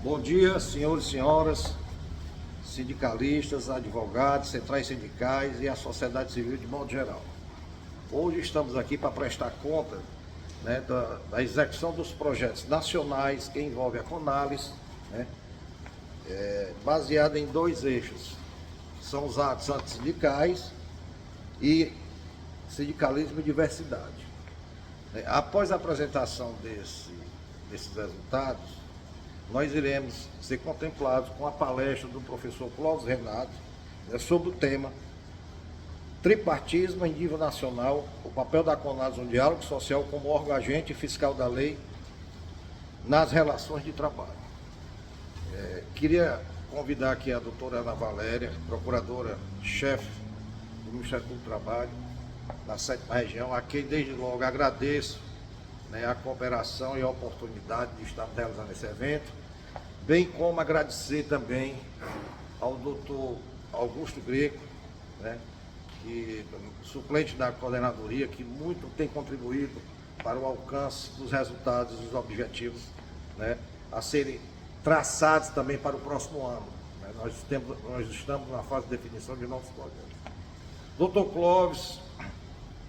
Bom dia, senhores e senhoras, sindicalistas, advogados, centrais sindicais e a sociedade civil de modo geral. Hoje estamos aqui para prestar conta, da execução dos projetos nacionais que envolvem a Conales, baseado em dois eixos, que são os atos antissindicais e sindicalismo e diversidade. Após a apresentação desses resultados, nós iremos ser contemplados com a palestra do professor Clóvis Renato, sobre o tema Tripartismo em nível nacional, o papel da Conales no diálogo social como órgão agente fiscal da lei nas relações de trabalho. Queria convidar aqui a doutora Ana Valéria, procuradora-chefe do Ministério Público do Trabalho, na 7ª região, a quem desde logo agradeço a cooperação e a oportunidade de estar realizando esse evento, bem como agradecer também ao doutor Augusto Greco, que, suplente da coordenadoria, que muito tem contribuído para o alcance dos resultados e dos objetivos a serem traçados também para o próximo ano. Nós estamos na fase de definição de novos projetos. Doutor Clóvis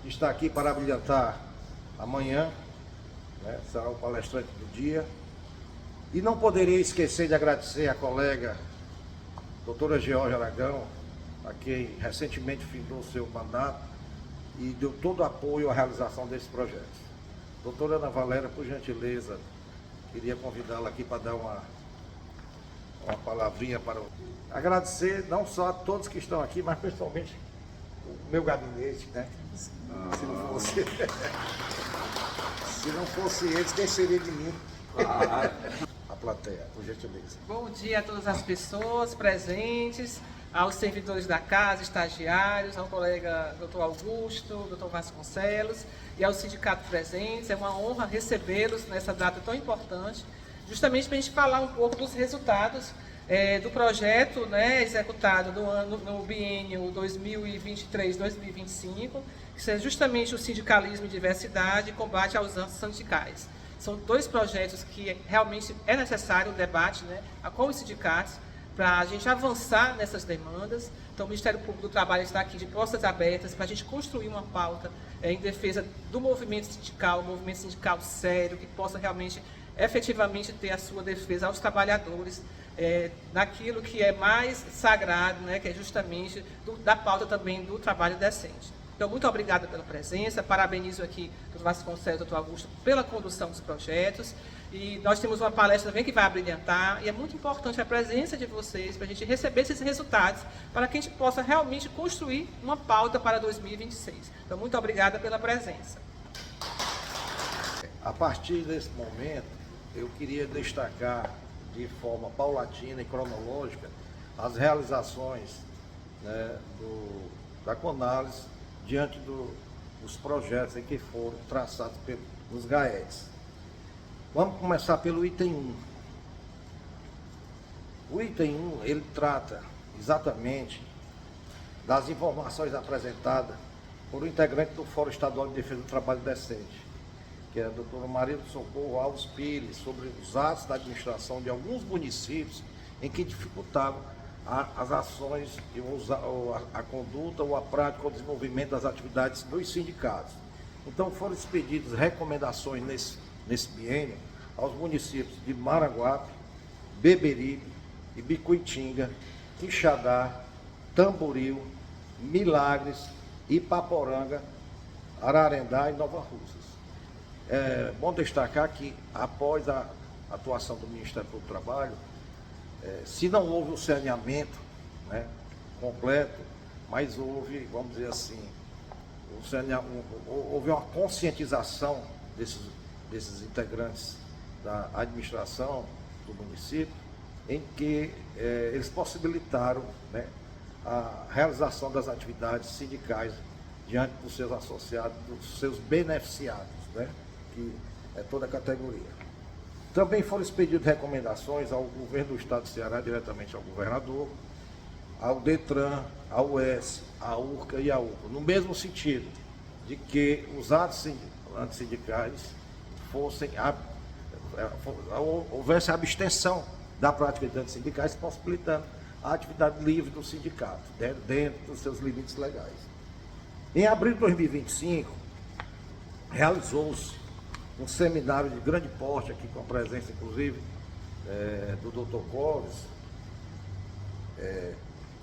está aqui para brilhantar amanhã, será o palestrante do dia. E não poderia esquecer de agradecer a colega doutora Georgia Aragão, a quem recentemente findou o seu mandato e deu todo o apoio à realização desse projeto. Doutora Ana Valéria, por gentileza, queria convidá-la aqui para dar uma palavrinha para agradecer não só a todos que estão aqui, mas principalmente o meu gabinete, Se não fosse eles, quem seria de mim? A plateia, por gentileza. Bom dia a todas as pessoas presentes, aos servidores da casa, estagiários, ao colega Dr. Augusto, Dr. Vasconcelos e aos sindicatos presentes. É uma honra recebê-los nessa data tão importante, justamente para a gente falar um pouco dos resultados do projeto executado no biênio 2023-2025, que é justamente o sindicalismo e diversidade e combate aos antissindicais. São dois projetos que realmente é necessário o debate com os sindicatos para a gente avançar nessas demandas. Então, o Ministério Público do Trabalho está aqui de portas abertas para a gente construir uma pauta em defesa do movimento sindical, um movimento sindical sério, que possa realmente, efetivamente, ter a sua defesa aos trabalhadores, naquilo que é mais sagrado, que é justamente da pauta também do trabalho decente. Então, muito obrigada pela presença, parabenizo aqui o Dr. Vasconcelos e o Dr. Augusto pela condução dos projetos. E nós temos uma palestra também que vai abrilhantar, e é muito importante a presença de vocês para a gente receber esses resultados, para que a gente possa realmente construir uma pauta para 2026. Então, muito obrigada pela presença. A partir desse momento, eu queria destacar de forma paulatina e cronológica as realizações da Conales diante dos projetos que foram traçados pelos GAEs. Vamos começar pelo item 1. O item 1, ele trata exatamente das informações apresentadas por um integrante do Fórum Estadual de Defesa do Trabalho Decente, que é a doutora Maria do Socorro Alves Pires, sobre os atos da administração de alguns municípios em que dificultavam as ações, a conduta ou a prática ou desenvolvimento das atividades dos sindicatos. Então foram expedidas recomendações nesse biênio aos municípios de Maranguape, Beberibe, Ibicuitinga, Quixadá, Tamboril, Milagres, Ipaporanga, Ararendá e Nova Russas. É bom destacar que, após a atuação do Ministério do Trabalho, se não houve o saneamento completo, mas houve, vamos dizer assim, houve uma conscientização desses integrantes da administração do município, em que eles possibilitaram a realização das atividades sindicais diante dos seus associados, dos seus beneficiados, que é toda a categoria. Também foram expedidas recomendações ao governo do estado do Ceará, diretamente ao governador, ao DETRAN, ao UES, à URCA e à UPA, no mesmo sentido de que os atos antissindicais houvesse abstenção da prática de danos sindicais, possibilitando a atividade livre do sindicato, dentro dos seus limites legais. Em abril de 2025, realizou-se um seminário de grande porte aqui, com a presença, inclusive, do Dr. Clóvis,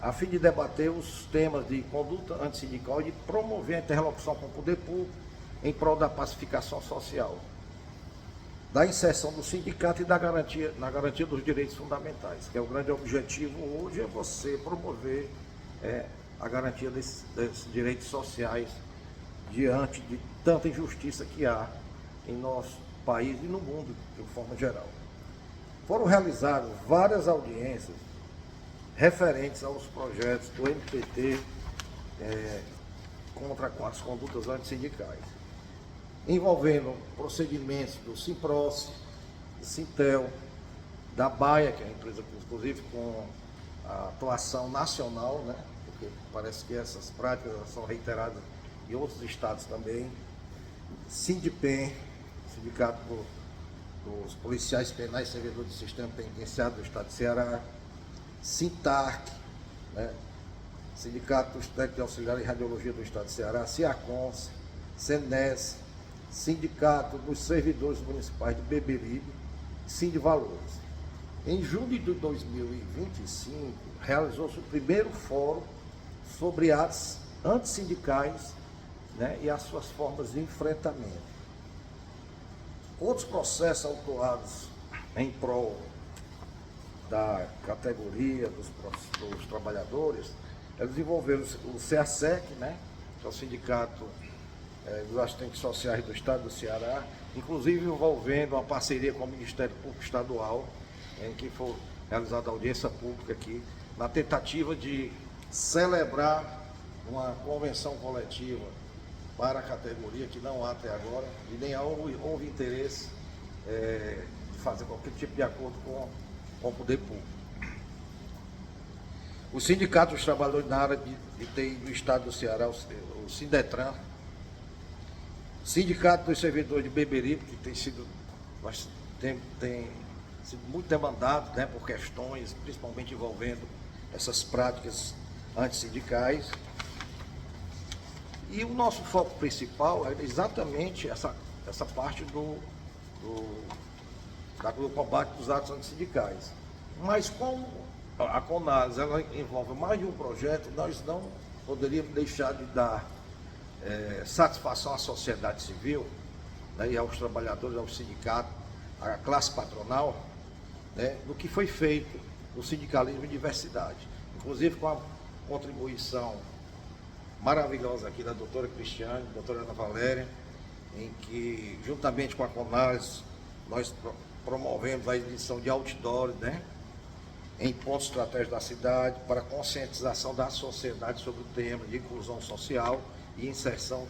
a fim de debater os temas de conduta antissindical e de promover a interlocução com o poder público em prol da pacificação social, da inserção do sindicato e na garantia dos direitos fundamentais, que é o grande objetivo hoje, é você promover a garantia desses direitos sociais diante de tanta injustiça que há em nosso país e no mundo, de forma geral. Foram realizadas várias audiências referentes aos projetos do MPT contra as condutas antissindicais, envolvendo procedimentos do Simproce, do Sintel, da Baia, que é a empresa, inclusive, com a atuação nacional, né? Porque parece que essas práticas são reiteradas em outros estados também, Sindipem, Sindicato dos Policiais Penais e Servidores do Sistema Penitenciário do Estado de Ceará, Sintarc, né? Sindicato dos Técnicos de Auxiliar em Radiologia do Estado de Ceará, Ciacons, Senes, Sindicato dos Servidores Municipais de Beberibe, Sindivalores. Em julho de 2025, realizou-se o primeiro fórum sobre atos antissindicais, né, e as suas formas de enfrentamento. Outros processos autuados em prol da categoria dos trabalhadores, eles envolveram o CEASEC, né, que é o Sindicato dos Assistentes Sociais do Estado do Ceará, inclusive envolvendo uma parceria com o Ministério Público Estadual, em que foi realizada a audiência pública aqui, na tentativa de celebrar uma convenção coletiva para a categoria, que não há até agora, e nem houve interesse de fazer qualquer tipo de acordo com o poder público. O Sindicato dos Trabalhadores na área de TI do Estado do Ceará, o Sindetran, Sindicato dos Servidores de Beberibe, que tem sido muito demandado, né, por questões, principalmente envolvendo essas práticas antissindicais. E o nosso foco principal é exatamente essa parte do combate dos atos antissindicais. Mas como a CONAS ela envolve mais de um projeto, nós não poderíamos deixar de dar satisfação à sociedade civil, né, e aos trabalhadores, aos sindicatos, à classe patronal, né, do que foi feito no sindicalismo e diversidade. Inclusive com a contribuição maravilhosa aqui da doutora Cristiane, doutora Ana Valéria, em que, juntamente com a CONAS, nós promovemos a edição de outdoors, né, em pontos estratégicos da cidade, para conscientização da sociedade sobre o tema de inclusão social e inserção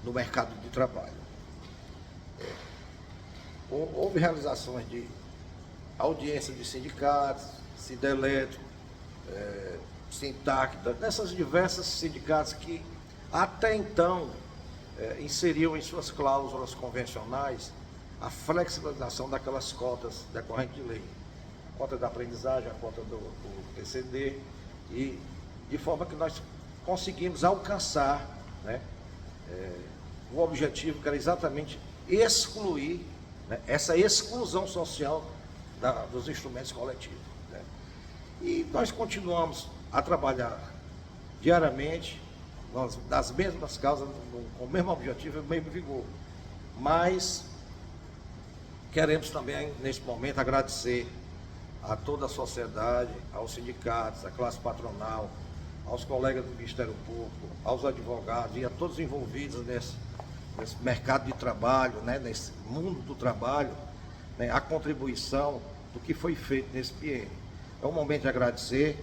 no mercado de trabalho. Houve realizações de audiência de sindicatos, Sindelétrico, Sintac, dessas diversas sindicatos que até então inseriam em suas cláusulas convencionais a flexibilização daquelas cotas decorrentes de lei, a cota da aprendizagem, a cota do PCD, e de forma que nós conseguimos alcançar, né, o objetivo que era exatamente excluir, né, essa exclusão social dos instrumentos coletivos, né. E nós continuamos a trabalhar diariamente das mesmas causas, com o mesmo objetivo e o mesmo vigor. Mas queremos também, nesse momento, agradecer a toda a sociedade, aos sindicatos, à classe patronal, aos colegas do Ministério Público, aos advogados e a todos envolvidos nesse mercado de trabalho, né, nesse mundo do trabalho, né, a contribuição do que foi feito nesse biênio. É um momento de agradecer,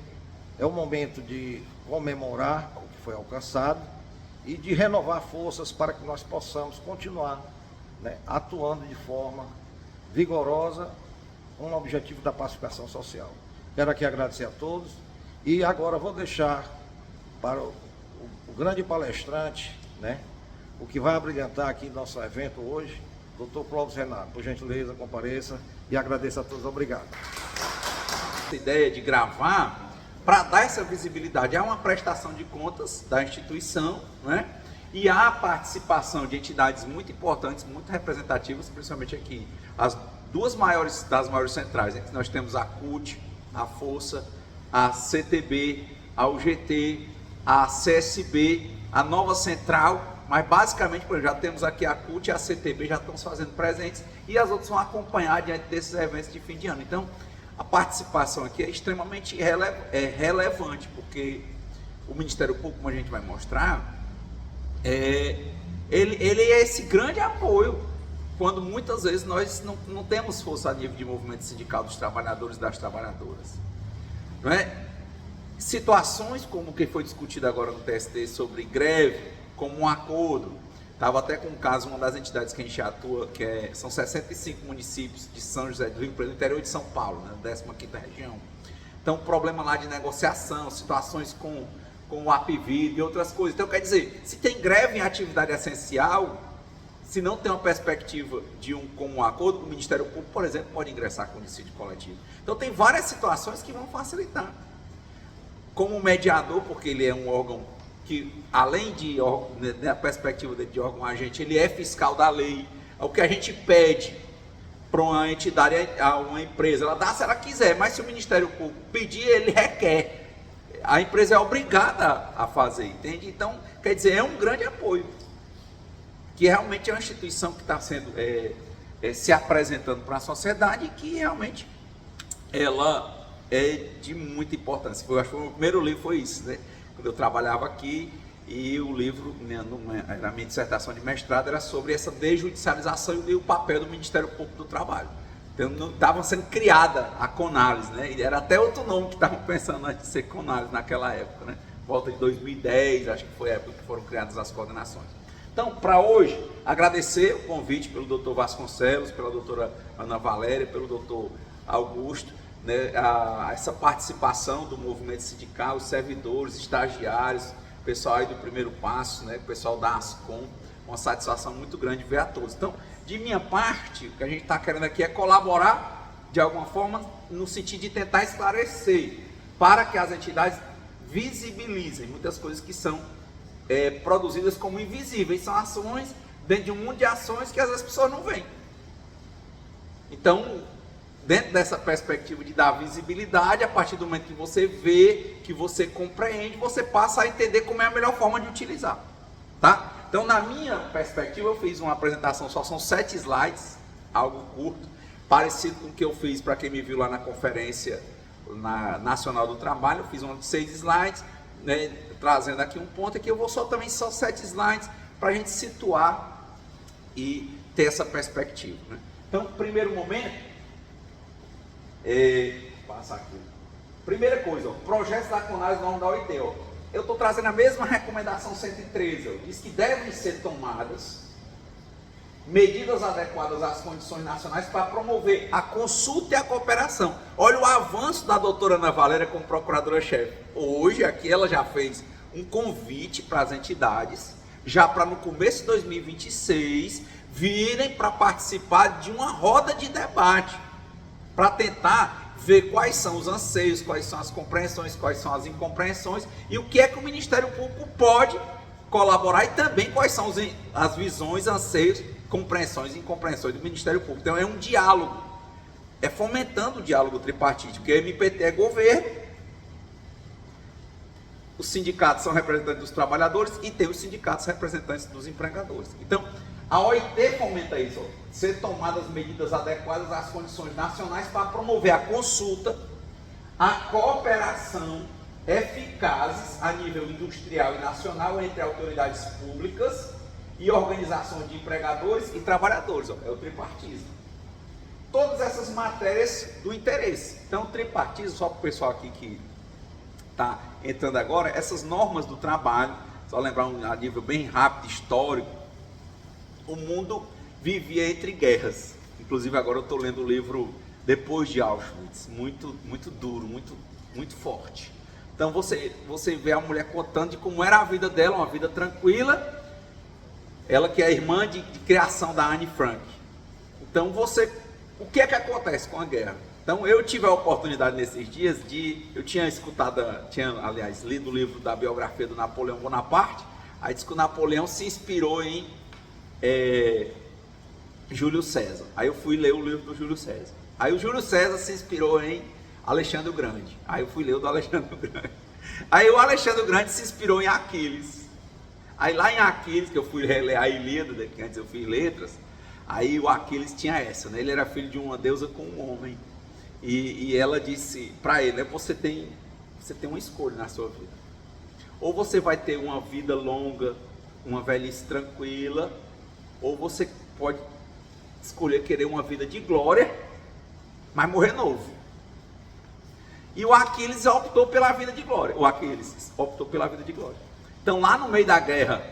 é um momento de comemorar o que foi alcançado e de renovar forças para que nós possamos continuar, né, atuando de forma vigorosa com o objetivo da pacificação social. Quero aqui agradecer a todos e agora vou deixar para o grande palestrante, né, o que vai abrilhantar aqui nosso evento hoje, Doutor Clóvis Renato, por gentileza, compareça e agradeço a todos. Obrigado. Essa ideia de gravar para dar essa visibilidade, há uma prestação de contas da instituição, né? E há a participação de entidades muito importantes, muito representativas, principalmente aqui, as duas maiores centrais, que nós temos a CUT, a Força, a CTB, a UGT, a CSB, a nova central, mas basicamente, por exemplo, já temos aqui a CUT e a CTB já estão se fazendo presentes e as outras vão acompanhar diante desses eventos de fim de ano. Então, a participação aqui é extremamente relevante, porque o Ministério Público, como a gente vai mostrar, ele é esse grande apoio, quando muitas vezes nós não temos força a nível de movimento sindical dos trabalhadores e das trabalhadoras. Não é? Situações como o que foi discutido agora no TST sobre greve, como um acordo, estava até com um caso, uma das entidades que a gente atua, são 65 municípios de São José do Rio Preto, no interior de São Paulo, né, 15ª região. Então, problema lá de negociação, situações com o APVID e outras coisas. Então, quer dizer, se tem greve em atividade essencial, se não tem uma perspectiva de um comum acordo, o Ministério Público, por exemplo, pode ingressar com dissídio coletivo. Então, tem várias situações que vão facilitar. Como mediador, porque ele é um órgão que, além de da perspectiva de órgão agente, ele é fiscal da lei. O que a gente pede para uma entidade, a uma empresa, ela dá se ela quiser, mas se o Ministério Público pedir, ele requer. A empresa é obrigada a fazer, entende? Então, quer dizer, é um grande apoio, que realmente é uma instituição que está sendo se apresentando para a sociedade e que realmente ela é de muita importância. Eu acho que o primeiro livro foi isso, né? Quando eu trabalhava aqui, e o livro, a minha dissertação de mestrado era sobre essa desjudicialização e o papel do Ministério Público do Trabalho. Então, não estava sendo criada a CONALES, né? E era até outro nome que estavam pensando antes de ser CONALES naquela época, né? Volta de 2010, acho que foi a época que foram criadas as coordenações. Então, para hoje, agradecer o convite pelo doutor Vasconcelos, pela doutora Ana Valéria, pelo doutor Augusto, né? Essa participação do movimento sindical, os servidores, estagiários, pessoal aí do Primeiro Passo, né? O pessoal da ASCOM, uma satisfação muito grande ver a todos. Então, de minha parte, o que a gente está querendo aqui é colaborar de alguma forma no sentido de tentar esclarecer para que as entidades visibilizem muitas coisas que são produzidas como invisíveis, são ações dentro de um mundo de ações que às vezes as pessoas não veem. Então, dentro dessa perspectiva de dar visibilidade, a partir do momento que você vê, que você compreende, você passa a entender como é a melhor forma de utilizar, tá? Então, na minha perspectiva, eu fiz uma apresentação, só são 7 slides, algo curto, parecido com o que eu fiz para quem me viu lá na conferência nacional do trabalho. Eu fiz uma de 6 slides, né, trazendo aqui um ponto, aqui eu vou só 7 slides para a gente situar e ter essa perspectiva, né? Então, primeiro momento, passar aqui. Primeira coisa, projetos da CONALES norma da OIT, eu estou trazendo a mesma recomendação 113, diz que devem ser tomadas medidas adequadas às condições nacionais para promover a consulta e a cooperação. Olha o avanço da doutora Ana Valéria como procuradora-chefe. Hoje aqui ela já fez um convite para as entidades, já para no começo de 2026, virem para participar de uma roda de debate, para tentar ver quais são os anseios, quais são as compreensões, quais são as incompreensões e o que é que o Ministério Público pode colaborar e também quais são as visões, anseios, compreensões e incompreensões do Ministério Público. Então é um diálogo, é fomentando o diálogo tripartite, porque a MPT é governo, os sindicatos são representantes dos trabalhadores e tem os sindicatos representantes dos empregadores. Então, a OIT fomenta isso, ser tomadas medidas adequadas às condições nacionais para promover a consulta, a cooperação eficazes a nível industrial e nacional entre autoridades públicas e organizações de empregadores e trabalhadores, é o tripartismo. Todas essas matérias do interesse. Então, o tripartismo, só para o pessoal aqui que está entrando agora, essas normas do trabalho, só lembrar a nível bem rápido, histórico, o mundo vivia entre guerras. Inclusive agora eu estou lendo o livro Depois de Auschwitz, muito, muito duro, muito forte. Então você vê a mulher contando de como era a vida dela, uma vida tranquila, ela que é a irmã de criação da Anne Frank, Então o que é que acontece com a guerra? Então eu tive a oportunidade nesses dias eu tinha aliás, lido o livro da biografia do Napoleão Bonaparte. Aí diz que o Napoleão se inspirou em Júlio César. Aí eu fui ler o livro do Júlio César. Aí o Júlio César se inspirou em Alexandre o Grande. Aí eu fui ler o do Alexandre o Grande. Aí o Alexandre o Grande se inspirou em Aquiles. Aí lá em Aquiles, que eu fui ler a Ilíada, que antes eu fiz letras, aí o Aquiles tinha essa, né? Ele era filho de uma deusa com um homem. E ela disse para ele, né? Você tem uma escolha na sua vida. Ou você vai ter uma vida longa, uma velhice tranquila, ou você pode escolher querer uma vida de glória, mas morrer novo. E o Aquiles optou pela vida de glória. O Aquiles optou pela vida de glória. Então lá no meio da guerra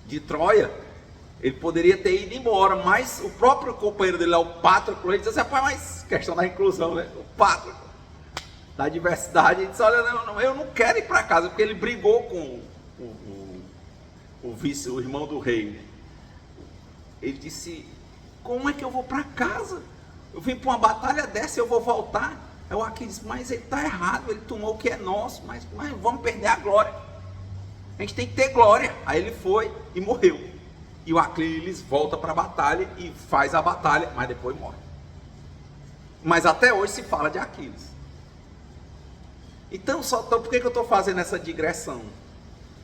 de Troia, ele poderia ter ido embora, mas o próprio companheiro dele, o Pátroclo, ele disse assim, rapaz, mas questão da inclusão, né? O Pátroclo, da diversidade, ele disse, olha, eu não quero ir para casa, porque ele brigou com o irmão do rei, né? Ele disse, como é que eu vou para casa? Eu vim para uma batalha dessa e eu vou voltar? Aí o Aquiles disse, mas ele está errado, ele tomou o que é nosso, mas vamos perder a glória. A gente tem que ter glória. Aí ele foi e morreu. E o Aquiles volta para a batalha e faz a batalha, mas depois morre. Mas até hoje se fala de Aquiles. Então por que eu estou fazendo essa digressão?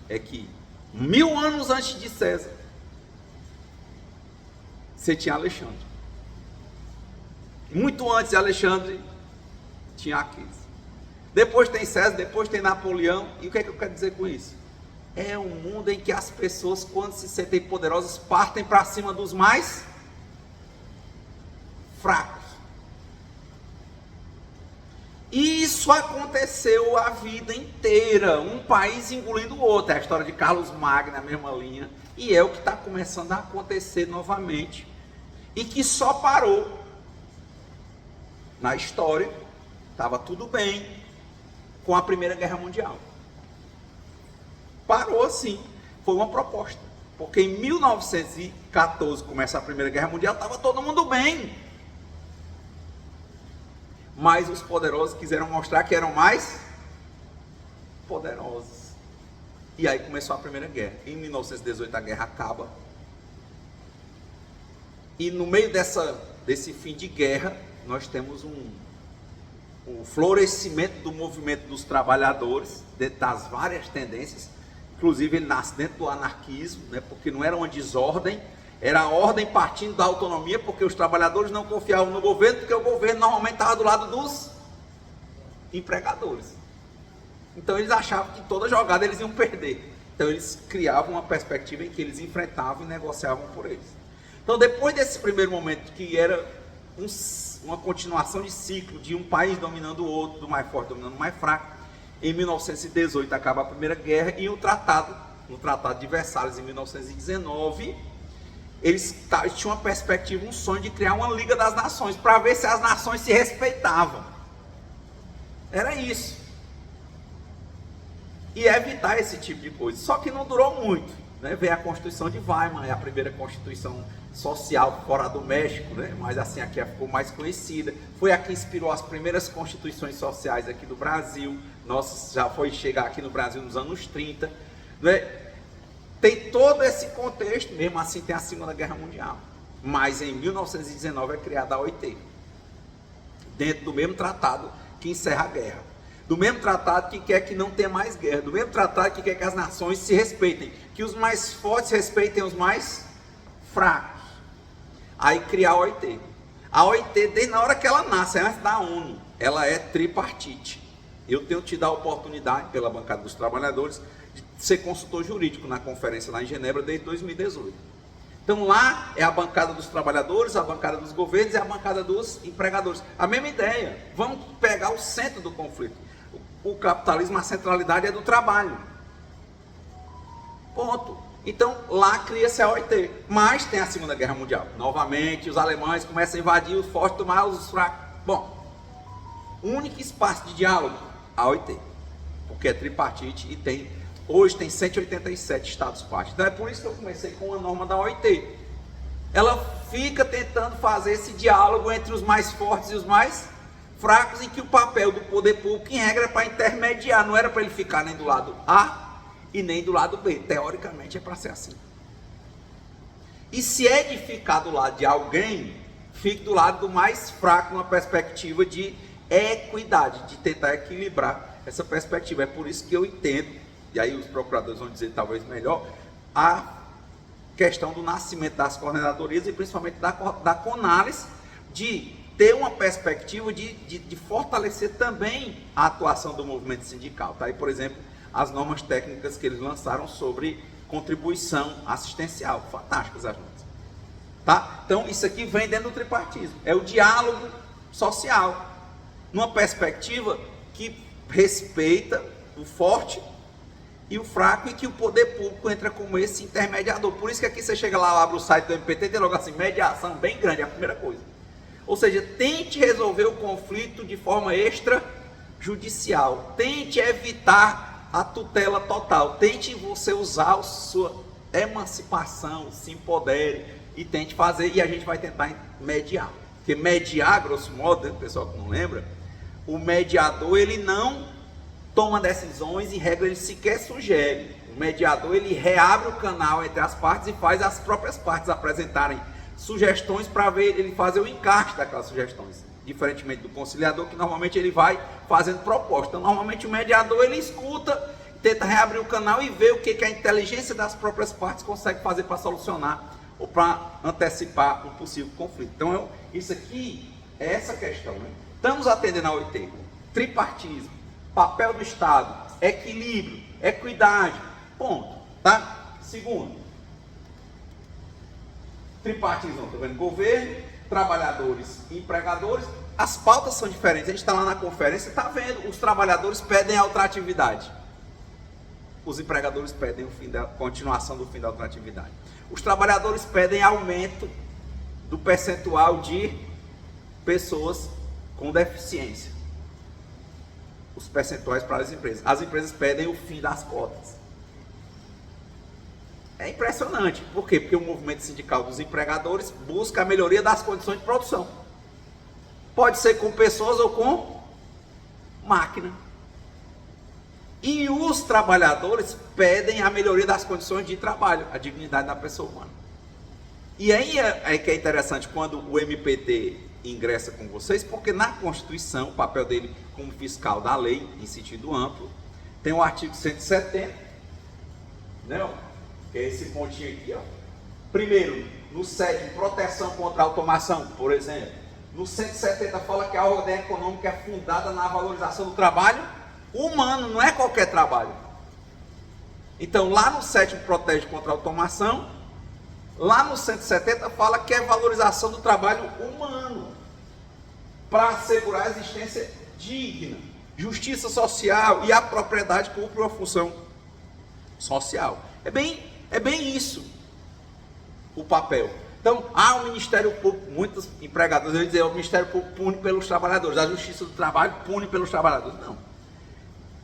É que 1000 anos antes de César, você tinha Alexandre. Muito antes de Alexandre, tinha Aquiles. Depois tem César, depois tem Napoleão. E o que é que eu quero dizer com isso? É um mundo em que as pessoas, quando se sentem poderosas, partem para cima dos mais fracos. E isso aconteceu a vida inteira, um país engolindo o outro. É a história de Carlos Magno, na mesma linha. E é o que está começando a acontecer novamente. E que só parou na história, estava tudo bem, com a Primeira Guerra Mundial. Parou assim, foi uma proposta. Porque em 1914 começa a Primeira Guerra Mundial, estava todo mundo bem. Mas os poderosos quiseram mostrar que eram mais poderosos. E aí começou a Primeira Guerra. Em 1918 a guerra acaba. E no meio desse fim de guerra, nós temos um florescimento do movimento dos trabalhadores, das várias tendências. Inclusive ele nasce dentro do anarquismo, né, porque não era uma desordem, era a ordem partindo da autonomia, porque os trabalhadores não confiavam no governo, porque o governo normalmente estava do lado dos empregadores. Então eles achavam que toda jogada eles iam perder. Então eles criavam uma perspectiva em que eles enfrentavam e negociavam por eles. Então depois desse primeiro momento, que era uma continuação de ciclo, de um país dominando o outro, do mais forte dominando o mais fraco, em 1918 acaba a Primeira Guerra e no Tratado de Versalhes, em 1919, eles tinham uma perspectiva, um sonho de criar uma Liga das Nações, para ver se as nações se respeitavam. Era isso. E evitar esse tipo de coisa. Só que não durou muito, né? Veio a Constituição de Weimar, é a primeira Constituição social fora do México, né? Mas assim, aqui ficou mais conhecida. Foi a que inspirou as primeiras constituições sociais aqui do Brasil. Nossa, já foi chegar aqui no Brasil nos anos 30, né? Tem todo esse contexto, mesmo assim tem a Segunda Guerra Mundial. Mas em 1919 é criada a OIT, dentro do mesmo tratado que encerra a guerra. Do mesmo tratado que quer que não tenha mais guerra. Do mesmo tratado que quer que as nações se respeitem. Que os mais fortes respeitem os mais fracos. Aí criar a OIT. A OIT, desde na hora que ela nasce, antes da ONU, ela é tripartite. Eu tenho tido a oportunidade, pela bancada dos trabalhadores, de ser consultor jurídico na conferência lá em Genebra desde 2018. Então lá é a bancada dos trabalhadores, a bancada dos governos e a bancada dos empregadores. A mesma ideia, vamos pegar o centro do conflito. O capitalismo, a centralidade é do trabalho. Ponto. Então lá cria-se a OIT. Mas tem a Segunda Guerra Mundial. Novamente os alemães começam a invadir os fortes, tomar os fracos. Bom, o único espaço de diálogo, a OIT. Porque é tripartite e hoje tem 187 estados-partes. Então é por isso que eu comecei com a norma da OIT. ela fica tentando fazer esse diálogo entre os mais fortes e os mais fracos, em que o papel do poder público, em regra, é para intermediar, não era para ele ficar nem do lado A e nem do lado B. Teoricamente é para ser assim. E se é de ficar do lado de alguém, fique do lado do mais fraco, numa perspectiva de equidade, de tentar equilibrar essa perspectiva. É por isso que eu entendo, e aí os procuradores vão dizer talvez melhor, a questão do nascimento das coordenadorias e principalmente da CONALES, de ter uma perspectiva de fortalecer também a atuação do movimento sindical. Tá aí, por exemplo, as normas técnicas que eles lançaram sobre contribuição assistencial, fantásticas as normas. Tá? Então, isso aqui vem dentro do tripartismo, é o diálogo social, numa perspectiva que respeita o forte e o fraco, e que o poder público entra como esse intermediador. Por isso que aqui você chega lá, abre o site do MPT, tem logo assim, mediação bem grande, é a primeira coisa. Ou seja, tente resolver o conflito de forma extrajudicial, tente evitar a tutela total, tente você usar a sua emancipação, se empodere e tente fazer, e a gente vai tentar mediar. Porque mediar, grosso modo, o pessoal que não lembra, o mediador ele não toma decisões, em regra ele sequer sugere. O mediador ele reabre o canal entre as partes e faz as próprias partes apresentarem sugestões para ver ele fazer o encaixe daquelas sugestões. Diferentemente do conciliador, que normalmente ele vai fazendo proposta. Então, normalmente o mediador ele escuta, tenta reabrir o canal e ver o que a inteligência das próprias partes consegue fazer para solucionar ou para antecipar um possível conflito. Então, isso aqui é essa questão, né? Estamos atendendo a 80. Tripartismo, papel do Estado, equilíbrio, equidade, ponto, tá? Segundo, tripartismo, tá vendo? Governo, trabalhadores e empregadores. As pautas são diferentes. A gente está lá na conferência, está vendo, os trabalhadores pedem a ultratividade, os empregadores pedem continuação do fim da ultratividade. Os trabalhadores pedem aumento do percentual de pessoas com deficiência, os percentuais para as empresas pedem o fim das cotas. É impressionante. Por quê? Porque o movimento sindical dos empregadores busca a melhoria das condições de produção. Pode ser com pessoas ou com máquina. E os trabalhadores pedem a melhoria das condições de trabalho, a dignidade da pessoa humana. E aí é que é interessante quando o MPT ingressa com vocês, porque na Constituição, o papel dele como fiscal da lei, em sentido amplo, tem o artigo 170, né? Que é esse pontinho aqui, ó. Primeiro, no 7, proteção contra a automação, por exemplo. No 170 fala que a ordem econômica é fundada na valorização do trabalho humano, não é qualquer trabalho. Então, lá no 7 protege contra a automação, lá no 170 fala que é valorização do trabalho humano, para assegurar a existência digna, justiça social, e a propriedade cumpre uma função social. É bem isso o papel. Então, o Ministério Público, muitos empregadores vão dizer, o Ministério Público pune pelos trabalhadores, a Justiça do Trabalho pune pelos trabalhadores. Não.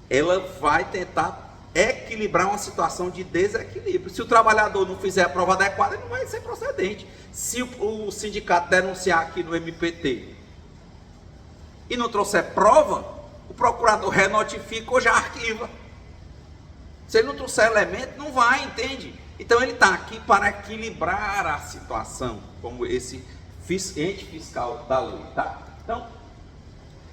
Ela vai tentar equilibrar uma situação de desequilíbrio. Se o trabalhador não fizer a prova adequada, ele não vai ser procedente. Se o sindicato denunciar aqui no MPT e não trouxer prova, o procurador renotifica ou já arquiva. Se ele não trouxer elemento, não vai, entende? Então ele está aqui para equilibrar a situação, como esse ente fiscal da lei, tá? Então,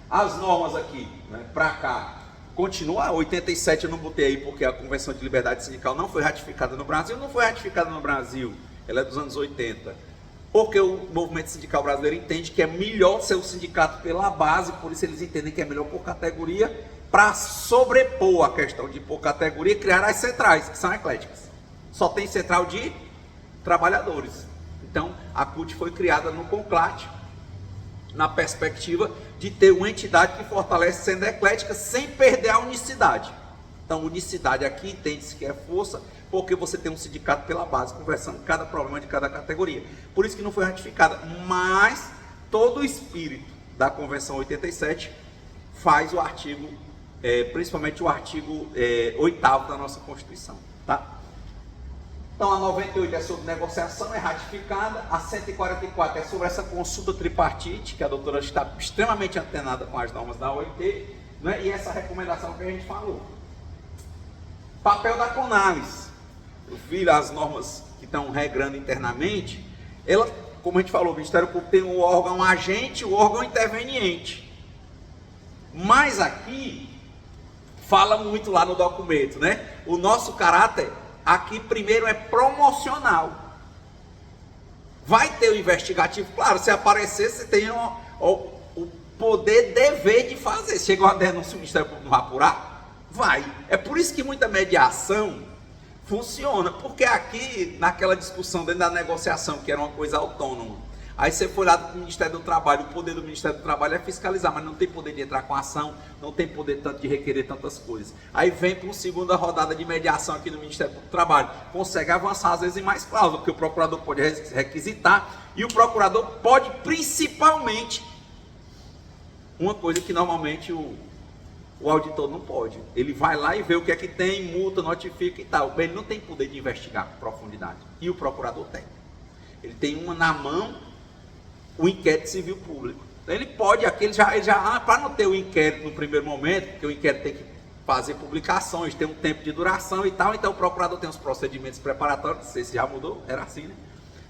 as normas aqui, né, para cá, continua. 87 eu não botei aí porque a Convenção de Liberdade Sindical não foi ratificada no Brasil. Não foi ratificada no Brasil, ela é dos anos 80. Porque o movimento sindical brasileiro entende que é melhor ser o sindicato pela base, por isso eles entendem que é melhor por categoria, para sobrepor a questão de por categoria e criar as centrais, que são ecléticas. Só tem central de trabalhadores. Então, a CUT foi criada no CONCLAT, na perspectiva de ter uma entidade que fortalece sendo eclética sem perder a unicidade. Então, unicidade aqui entende-se que é força, porque você tem um sindicato pela base, conversando cada problema de cada categoria. Por isso que não foi ratificada. Mas todo o espírito da Convenção 87 faz o artigo, principalmente o artigo 8º da nossa Constituição. Tá? Então a 98 é sobre negociação, é ratificada, a 144 é sobre essa consulta tripartite, que a doutora está extremamente antenada com as normas da OIT, né? E essa recomendação que a gente falou. Papel da CONALES. Eu vi as normas que estão regrando internamente, ela, como a gente falou, o Ministério Público tem o órgão agente e o órgão interveniente. Mas aqui, fala muito lá no documento, né? O nosso caráter aqui primeiro é promocional. Vai ter o investigativo, claro, se aparecer, você tem o poder, dever de fazer. Chega uma denúncia, o Ministério Público não vai apurar? Vai. É por isso que muita mediação funciona, porque aqui, naquela discussão dentro da negociação, que era uma coisa autônoma, aí você foi lá do Ministério do Trabalho, o poder do Ministério do Trabalho é fiscalizar, mas não tem poder de entrar com ação, não tem poder tanto de requerer tantas coisas. Aí vem para uma segunda rodada de mediação aqui no Ministério do Trabalho, consegue avançar às vezes em mais cláusulas, porque o procurador pode requisitar, e o procurador pode principalmente, uma coisa que normalmente o auditor não pode, ele vai lá e vê o que é que tem, multa, notifica e tal, ele não tem poder de investigar com profundidade, e o procurador tem. Ele tem uma na mão, o inquérito civil público. Então ele pode, aqui ele já para não ter o inquérito no primeiro momento, porque o inquérito tem que fazer publicações, tem um tempo de duração e tal, então o procurador tem os procedimentos preparatórios, não sei se já mudou, era assim, né?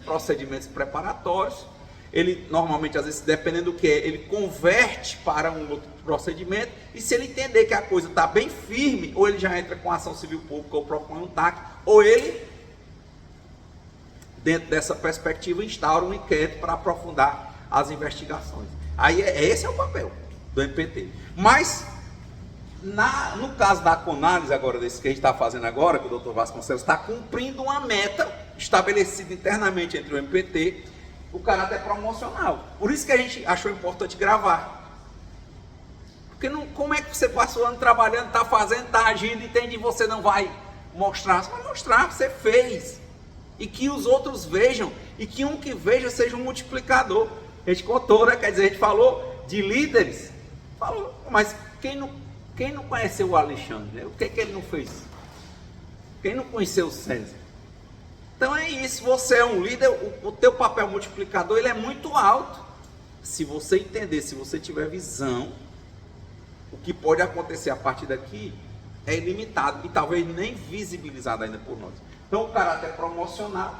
Procedimentos preparatórios, ele normalmente, às vezes, dependendo do que é, ele converte para um outro procedimento, e se ele entender que a coisa está bem firme, ou ele já entra com ação civil pública, ou propõe um TAC, ou ele, dentro dessa perspectiva, instaura um inquérito para aprofundar as investigações. Aí esse é o papel do MPT. Mas, no caso da CONALES, agora, desse que a gente está fazendo agora, que o doutor Vasconcelos está cumprindo uma meta estabelecida internamente entre o MPT, o caráter promocional. Por isso que a gente achou importante gravar. Porque não, como é que você passou o ano trabalhando, está fazendo, está agindo, entende, e você não vai mostrar? Você vai mostrar, você fez. E que os outros vejam, e que um que veja seja um multiplicador. A gente contou, né? Quer dizer, a gente falou de líderes, falou, mas quem não conheceu o Alexandre, né? O que ele não fez? Quem não conheceu o César? Então é isso, você é um líder, o teu papel multiplicador ele é muito alto. Se você entender, se você tiver visão, o que pode acontecer a partir daqui é ilimitado e talvez nem visibilizado ainda por nós. Então o caráter promocional,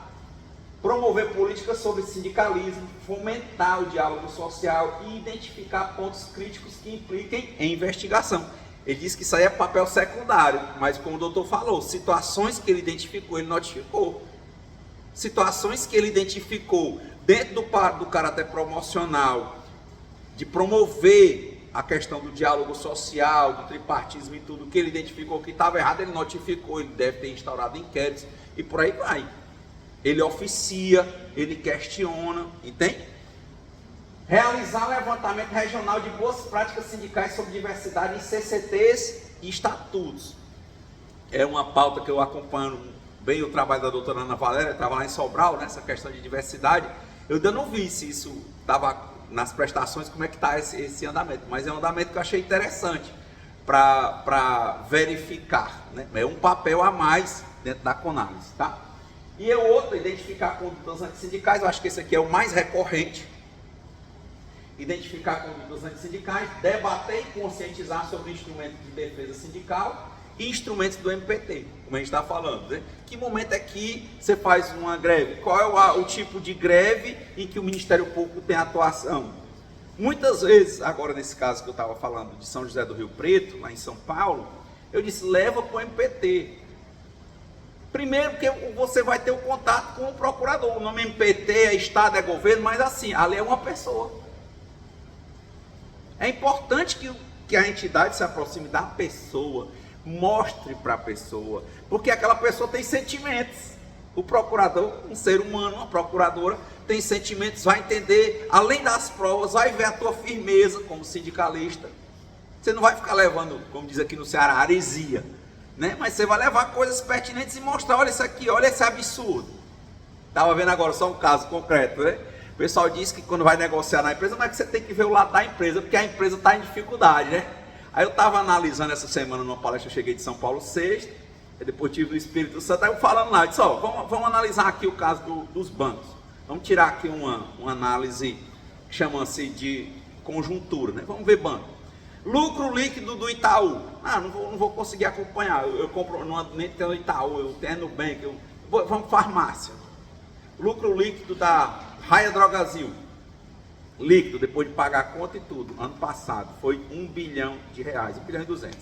promover políticas sobre sindicalismo, fomentar o diálogo social e identificar pontos críticos que impliquem em investigação. Ele disse que isso aí é papel secundário, mas como o doutor falou, situações que ele identificou, ele notificou. Situações que ele identificou dentro do caráter promocional, de promover a questão do diálogo social, do tripartismo e tudo, que ele identificou que estava errado, ele notificou, ele deve ter instaurado inquéritos e por aí vai. Ele oficia, ele questiona, entende? Realizar levantamento regional de boas práticas sindicais sobre diversidade em CCTs e estatutos. É uma pauta que eu acompanho bem o trabalho da doutora Ana Valéria, estava lá em Sobral, nessa questão de diversidade. Eu ainda não vi se isso estava nas prestações, como é que está esse andamento, mas é um andamento que eu achei interessante para verificar, né? É um papel a mais dentro da CONALES, tá? E é outro, identificar condutas antissindicais, eu acho que esse aqui é o mais recorrente. Identificar condutas antissindicais, debater e conscientizar sobre instrumentos de defesa sindical e instrumentos do MPT, como a gente está falando, né? Que momento é que você faz uma greve? Qual é o tipo de greve em que o Ministério Público tem atuação? Muitas vezes, agora nesse caso que eu estava falando de São José do Rio Preto, lá em São Paulo, eu disse, leva para o MPT. Primeiro porque você vai ter o contato com o procurador, o nome MPT é Estado, é governo, mas assim, ali é uma pessoa. É importante que a entidade se aproxime da pessoa, mostre para a pessoa, porque aquela pessoa tem sentimentos. O procurador, um ser humano, uma procuradora, tem sentimentos, vai entender, além das provas, vai ver a tua firmeza como sindicalista. Você não vai ficar levando, como diz aqui no Ceará, heresia, né? Mas você vai levar coisas pertinentes e mostrar, olha isso aqui, olha esse absurdo. Estava vendo agora só um caso concreto, né? O pessoal diz que quando vai negociar na empresa, mas que você tem que ver o lado da empresa, porque a empresa está em dificuldade, né? Aí eu estava analisando essa semana numa palestra, eu cheguei de São Paulo sexta, depois tive o Espírito Santo, aí eu falando lá, eu disse, ó, vamos analisar aqui o caso dos bancos. Vamos tirar aqui uma análise que chama-se de conjuntura, né? Vamos ver banco. Lucro líquido do Itaú. Não vou conseguir acompanhar. Eu compro, nem tenho Itaú, eu tenho Nubank. Vamos farmácia. Lucro líquido da Raia Drogazil. Líquido, depois de pagar a conta e tudo. Ano passado foi R$1 bilhão, R$1 bilhão e 200.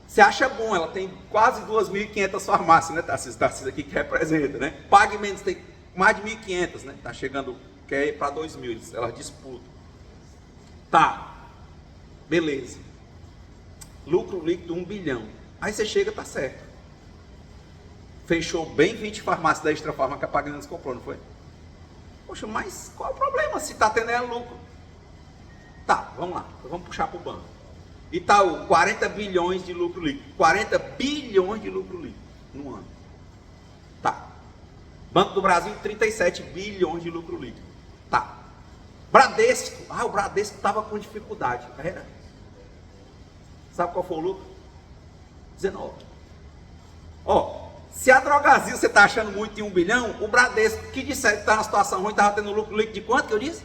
Você acha bom, ela tem quase 2.500 farmácias, né, Tarcísio aqui que representa, né? Pague menos, tem mais de 1.500, né? Tá chegando, quer ir para 2.000, elas disputam. Tá, beleza. Lucro líquido 1 bilhão. Aí você chega, tá certo. Fechou bem 20 farmácias da Extra Farma que a Pagamentos comprou, não foi? Poxa, mas qual é o problema se tá tendo lucro? Tá, vamos lá, vamos puxar para o banco. Itaú, 40 bilhões de lucro líquido. 40 bilhões de lucro líquido no ano. Tá. Banco do Brasil, 37 bilhões de lucro líquido. Tá. Bradesco. O Bradesco estava com dificuldade. Era. Sabe qual foi o lucro? 19. Ó, se a Drogazil você está achando muito em 1 bilhão, o Bradesco, que disser que está numa situação ruim, estava tendo lucro líquido de quanto que eu disse?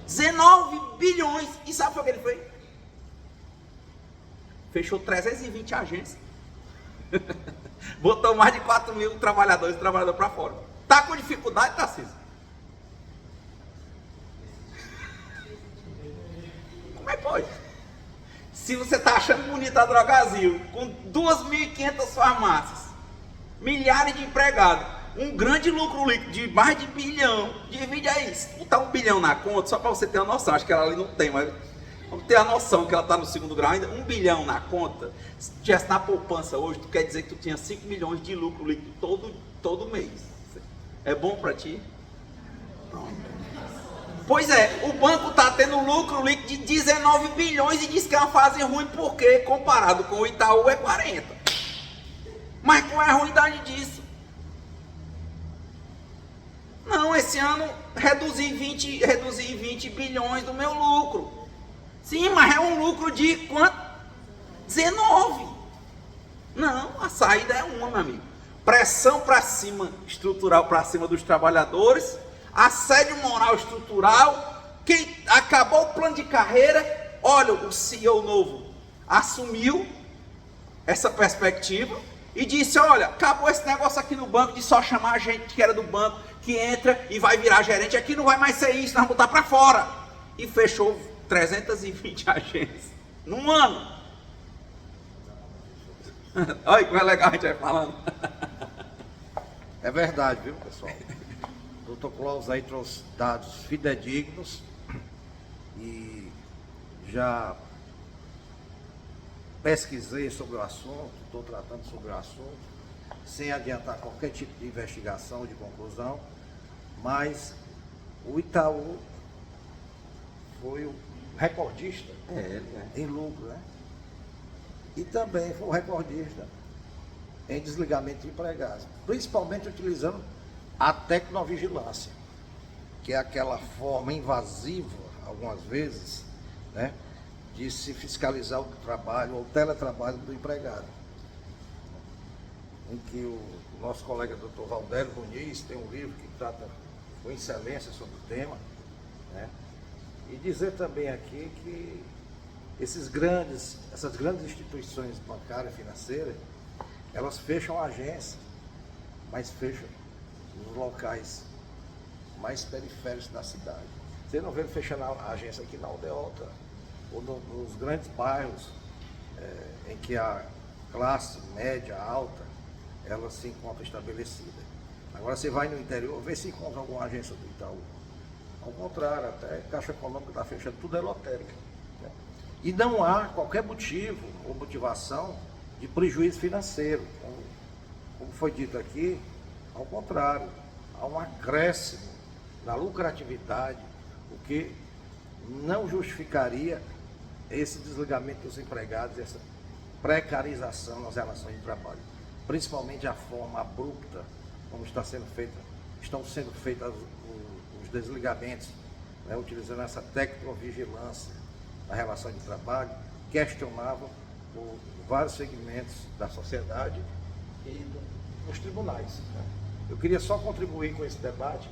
19 bilhões. E sabe o que ele fez? Fechou 320 agências. Botou mais de 4.000 trabalhadores para fora. Tá com dificuldade, Tarcísio? Como é que pode? Se você está achando bonita a Drogazil, com 2.500 farmácias, milhares de empregados, um grande lucro líquido de mais de bilhão, divide aí. Botar 1 bilhão na conta, só para você ter uma noção, acho que ela ali não tem, mas vamos ter a noção que ela está no segundo grau ainda. 1 bilhão na conta, se tivesse na poupança hoje, tu quer dizer que tu tinha 5 milhões de lucro líquido todo mês. É bom para ti? Pronto. Pois é, o banco está tendo lucro líquido de 19 bilhões e diz que é uma fase ruim, porque comparado com o Itaú é 40. Mas qual é a ruindade disso? Não, esse ano reduzi 20 bilhões do meu lucro. Sim, mas é um lucro de quanto? 19. Não, a saída é uma, meu amigo. Pressão para cima, estrutural para cima dos trabalhadores, assédio moral estrutural. Quem acabou o plano de carreira, olha, o CEO novo assumiu essa perspectiva e disse, olha, acabou esse negócio aqui no banco de só chamar a gente que era do banco, que entra e vai virar gerente, aqui não vai mais ser isso, nós vamos botar para fora. E fechou 320 agências num ano. Olha como é legal a gente vai falando. É verdade, viu, pessoal? O Dr. Clóvis aí trouxe dados fidedignos e já pesquisei sobre o assunto, estou tratando sobre o assunto, sem adiantar qualquer tipo de investigação, de conclusão, mas o Itaú foi o recordista em lucro, né? E também foi o recordista em desligamento de empregados, principalmente utilizando a tecnovigilância, que é aquela forma invasiva, algumas vezes, né, de se fiscalizar o trabalho ou o teletrabalho do empregado. Em que o nosso colega Dr. Valdério Muniz tem um livro que trata com excelência sobre o tema, né? E dizer também aqui que essas grandes instituições bancárias, financeiras, elas fecham a agência, mas fecham nos locais mais periféricos da cidade. Você não vê ele fechando a agência aqui na Aldeota, ou nos grandes bairros em que a classe média, alta, ela se encontra estabelecida. Agora você vai no interior, vê se encontra alguma agência do Itaú. Ao contrário, até Caixa Econômica está fechando, tudo é lotérica, né? E não há qualquer motivo ou motivação de prejuízo financeiro. Como foi dito aqui, ao contrário, há um acréscimo na lucratividade, o que não justificaria esse desligamento dos empregados, essa precarização nas relações de trabalho, principalmente a forma abrupta como estão sendo feitos os desligamentos, né, utilizando essa tecnovigilância na relação de trabalho, questionável por vários segmentos da sociedade e nos tribunais, né? Eu queria só contribuir com esse debate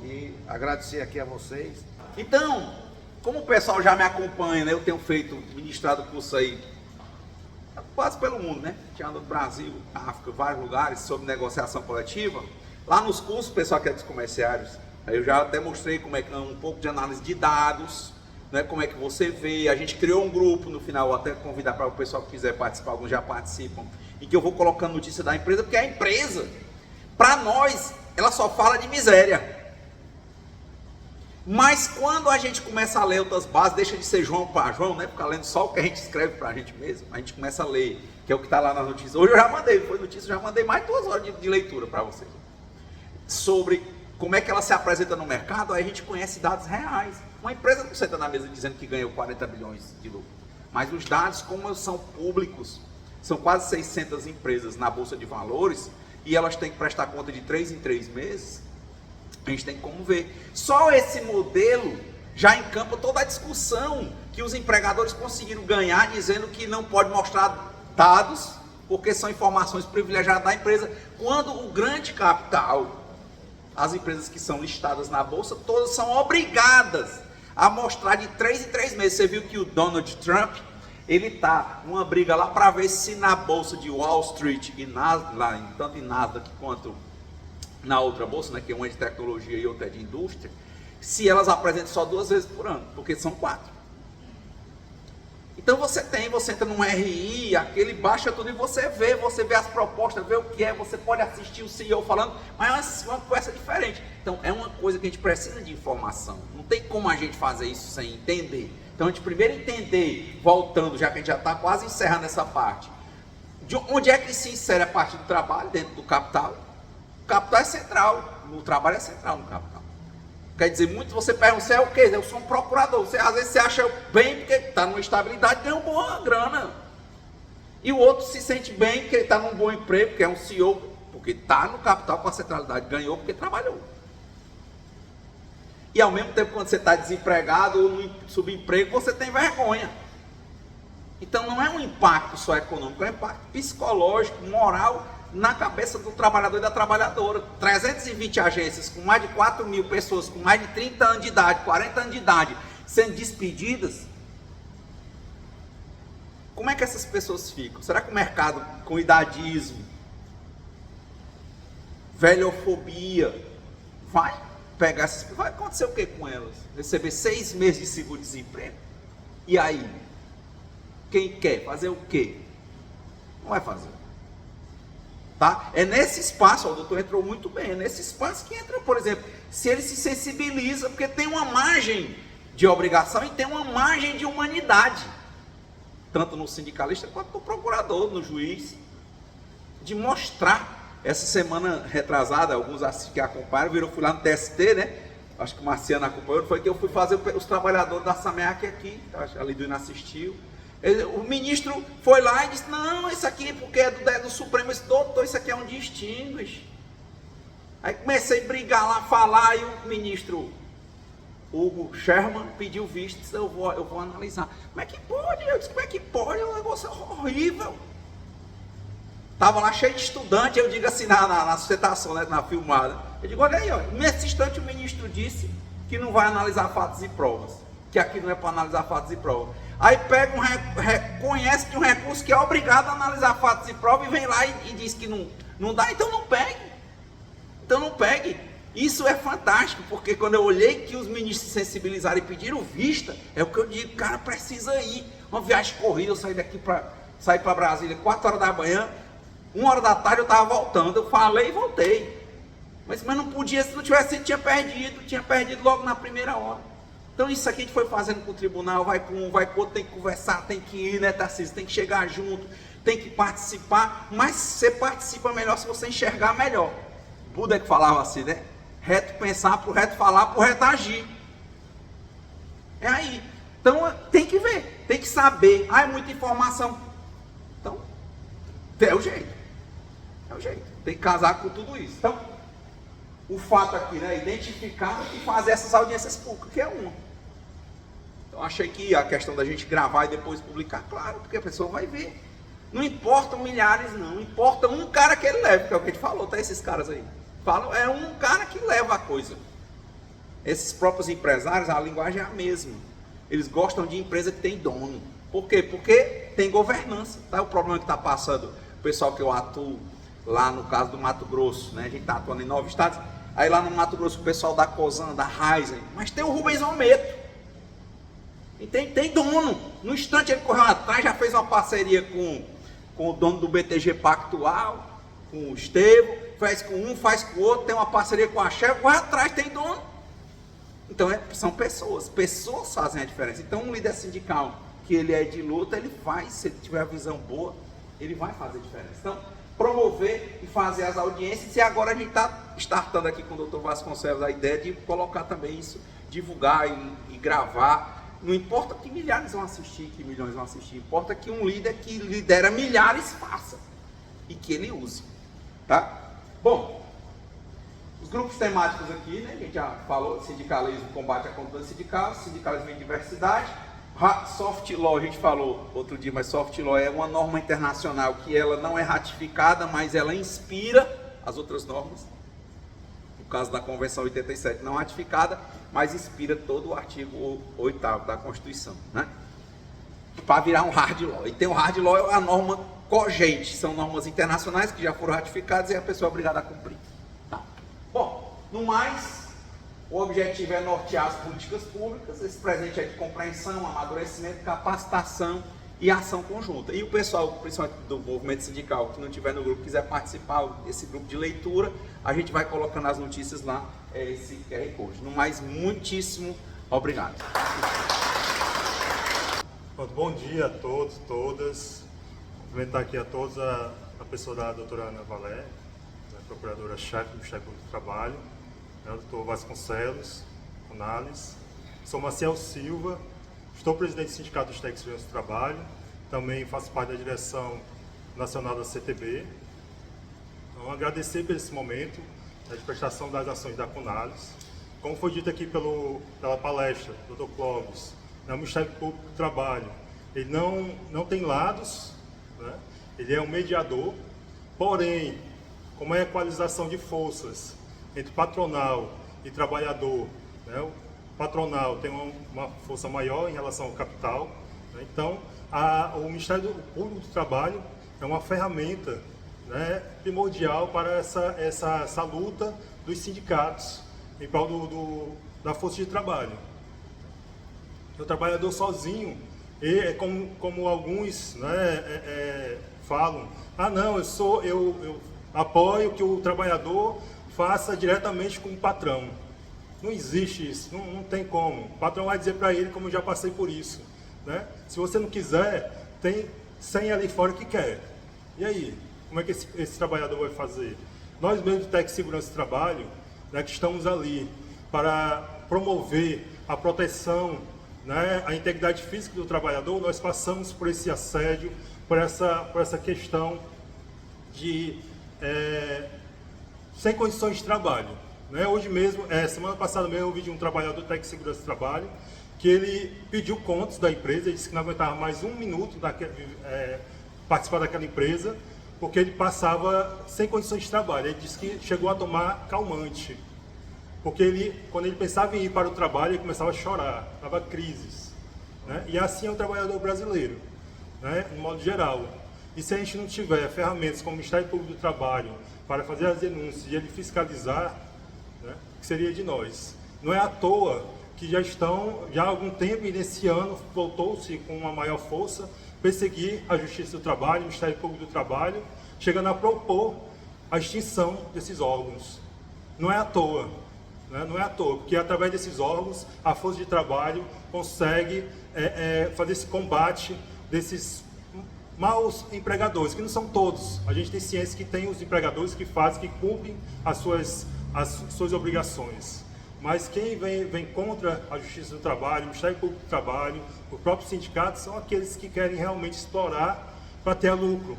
e agradecer aqui a vocês. Então, como o pessoal já me acompanha, né? Eu tenho ministrado curso aí quase pelo mundo, né? Tinha no Brasil, África, vários lugares sobre negociação coletiva. Lá nos cursos, o pessoal que é dos comerciários, aí eu já até mostrei como é que é um pouco de análise de dados, né? Como é que você vê. A gente criou um grupo no final, vou até convidar para o pessoal que quiser participar, alguns já participam, em que eu vou colocando notícia da empresa, porque a empresa, para nós, ela só fala de miséria. Mas quando a gente começa a ler outras bases, deixa de ser João para João, né? Ficar lendo só o que a gente escreve para a gente mesmo, a gente começa a ler, que é o que está lá nas notícias. Hoje eu já mandei, foi notícia, já mandei mais de 2 horas de leitura para vocês. Sobre como é que ela se apresenta no mercado, aí a gente conhece dados reais. Uma empresa não senta na mesa dizendo que ganhou 40 bilhões de lucro. Mas os dados, como são públicos, são quase 600 empresas na Bolsa de Valores, e elas têm que prestar conta de 3 em 3 meses, a gente tem como ver. Só esse modelo já encampa toda a discussão que os empregadores conseguiram ganhar, dizendo que não pode mostrar dados, porque são informações privilegiadas da empresa, quando o grande capital, as empresas que são listadas na Bolsa, todas são obrigadas a mostrar de 3 em 3 meses. Você viu que o Donald Trump, ele está numa briga lá para ver se na Bolsa de Wall Street, e tanto em Nasdaq quanto na outra bolsa, né, que é uma de tecnologia e outra é de indústria, se elas apresentam só 2 vezes por ano, porque são 4. Então você entra num RI, aquele baixa tudo e você vê as propostas, vê o que é, você pode assistir o CEO falando, mas é uma conversa diferente. Então é uma coisa que a gente precisa de informação, não tem como a gente fazer isso sem entender. Então a gente primeiro entender, voltando, já que a gente já está quase encerrando essa parte, de onde é que se insere a parte do trabalho dentro do capital. O capital é central, o trabalho é central no capital. Quer dizer, muito você pergunta, você é o quê? Eu sou um procurador. Às vezes você acha bem porque está numa estabilidade, ganha uma boa grana. E o outro se sente bem porque ele está num bom emprego, porque é um CEO, porque está no capital com a centralidade, ganhou porque trabalhou. E ao mesmo tempo, quando você está desempregado ou no subemprego, você tem vergonha. Então não é um impacto só econômico, é um impacto psicológico, moral, na cabeça do trabalhador e da trabalhadora. 320 agências com mais de 4 mil pessoas, com mais de 30 anos de idade, 40 anos de idade, sendo despedidas. Como é que essas pessoas ficam? Será que o mercado, com idadismo, velhofobia, vai pegar essas pessoas? Vai acontecer o que com elas? Receber 6 meses de seguro-desemprego? E aí? Quem quer fazer o quê? Não vai fazer. Tá? É nesse espaço, o doutor entrou muito bem, é nesse espaço que entra, por exemplo, se ele se sensibiliza, porque tem uma margem de obrigação e tem uma margem de humanidade, tanto no sindicalista quanto no procurador, no juiz, de mostrar. Essa semana retrasada, alguns que acompanharam, fui lá no TST, né? Acho que o Marciano acompanhou, foi que eu fui fazer os trabalhadores da SAMEAC aqui, acho que a Liduína assistiu. O ministro foi lá e disse, não, isso aqui porque é do Supremo. Eu disse, doutor, isso aqui é um distinguish. Aí comecei a brigar lá, falar, e o ministro Hugo Sherman pediu visto, disse, eu vou analisar. Como é que pode? Eu disse, como é que pode? É um negócio horrível. Estava lá cheio de estudante, eu digo assim na sustentação, né, na filmada. Eu digo, olha aí, ó, nesse instante o ministro disse que não vai analisar fatos e provas, que aqui não é para analisar fatos e provas. Aí pega reconhece de um recurso que é obrigado a analisar fatos e provas e vem lá e diz que não dá, então não pegue. Então não pegue. Isso é fantástico, porque quando eu olhei que os ministros se sensibilizaram e pediram vista, é o que eu digo, cara, precisa ir. Uma viagem corrida, eu saí para Brasília 4 horas da manhã, 1 hora da tarde eu estava voltando, eu falei e voltei. Mas não podia, se não tivesse, tinha perdido logo na primeira hora. Então isso aqui a gente foi fazendo com o tribunal, vai com um, vai com outro, tem que conversar, tem que ir, né, Tarcísio, tem que chegar junto, tem que participar, mas você participa melhor se você enxergar melhor. Buda que falava assim, né? Reto pensar, pro reto falar, pro reto agir. É aí. Então tem que ver, tem que saber. É muita informação. Então, é o jeito. Tem que casar com tudo isso. Então, o fato aqui, né? Identificar e fazer essas audiências públicas, que é uma. Então, achei que a questão da gente gravar e depois publicar, claro, porque a pessoa vai ver. Não importam milhares, não. Importa um cara que ele leva, que é o que a gente falou, tá? Esses caras aí. Falam, é um cara que leva a coisa. Esses próprios empresários, a linguagem é a mesma. Eles gostam de empresa que tem dono. Por quê? Porque tem governança. Tá? O problema que está passando, o pessoal que eu atuo lá no caso do Mato Grosso, né? A gente está atuando em 9 estados. Aí lá no Mato Grosso, o pessoal da Cosan, da Raizen, mas tem o Rubens Almeto. E tem dono. No instante ele correu atrás, já fez uma parceria com o dono do BTG Pactual, com o Estevo, faz com um, faz com o outro, tem uma parceria com a Shell, corre atrás, tem dono. Então são pessoas fazem a diferença. Então um líder sindical que ele é de luta, ele faz, se ele tiver a visão boa, ele vai fazer a diferença. Então, promover e fazer as audiências, e agora a gente está startando aqui com o Dr. Vasconcelos a ideia de colocar também isso, divulgar e gravar. Não importa que milhares vão assistir, que milhões vão assistir, importa que um líder que lidera milhares faça e que ele use, tá? Bom, os grupos temáticos aqui, né, a gente já falou, sindicalismo, combate à conduta sindical, sindicalismo e diversidade. Soft Law, a gente falou outro dia, mas Soft Law é uma norma internacional que ela não é ratificada, mas ela inspira as outras normas. No caso da Convenção 87, não ratificada, mas inspira todo o artigo 8º da Constituição, né? Para virar um Hard Law. E tem o Hard Law, é a norma cogente, são normas internacionais que já foram ratificadas e a pessoa é obrigada a cumprir. Tá. Bom, no mais, o objetivo é nortear as políticas públicas, esse presente é de compreensão, amadurecimento, capacitação e ação conjunta. E o pessoal, principalmente do movimento sindical, que não estiver no grupo, quiser participar desse grupo de leitura, a gente vai colocando as notícias lá, esse QR Code. No mais, muitíssimo obrigado. Bom dia a todos, todas. Cumprimentar aqui a todos a pessoa da doutora Ana Valéria, procuradora-chefe do Ministério Público do Trabalho, o doutor Vasconcelos, Conales. Sou Maciel Silva, estou presidente do Sindicato dos Técnicos de Segurança do Trabalho, também faço parte da direção nacional da CTB. Então, agradecer por esse momento de prestação das ações da Conales. Como foi dito aqui pela palestra do Dr. Clóvis, o Ministério Público do Trabalho, ele não tem lados, né? Ele é um mediador, porém, como é a equalização de forças entre patronal e trabalhador, né? O patronal tem uma força maior em relação ao capital, né? Então o Ministério Público do Trabalho é uma ferramenta, né, primordial para essa luta dos sindicatos em prol da força de trabalho. O trabalhador sozinho, como alguns, né, falam, não, eu apoio que o trabalhador faça diretamente com o patrão. Não existe isso, não tem como. O patrão vai dizer para ele, como eu já passei por isso, né? Se você não quiser, tem 100 ali fora que quer. E aí, como é que esse trabalhador vai fazer? Nós mesmos do Técnico de Segurança do Trabalho, né, que estamos ali para promover a proteção, né, a integridade física do trabalhador, nós passamos por esse assédio, por essa questão de sem condições de trabalho, né? Hoje mesmo, semana passada mesmo, eu vi de um trabalhador técnico de segurança do trabalho que ele pediu contas da empresa, ele disse que não aguentava mais um minuto participar daquela empresa, porque ele passava sem condições de trabalho. Ele disse que chegou a tomar calmante, porque quando ele pensava em ir para o trabalho, ele começava a chorar, dava crises, né? E assim é o trabalhador brasileiro, né, no modo geral. E se a gente não tiver ferramentas como o Ministério Público do Trabalho para fazer as denúncias e ele fiscalizar, né, que seria de nós. Não é à toa que já há algum tempo, e nesse ano voltou-se com uma maior força, perseguir a Justiça do Trabalho, o Ministério Público do Trabalho, chegando a propor a extinção desses órgãos. Não é à toa, né? Não é à toa, porque através desses órgãos a força de trabalho consegue fazer esse combate desses maus empregadores, que não são todos. A gente tem ciência que tem os empregadores que cumprem as suas obrigações. Mas quem vem contra a Justiça do Trabalho, o Ministério Público do Trabalho, o próprio sindicato, são aqueles que querem realmente explorar para ter lucro,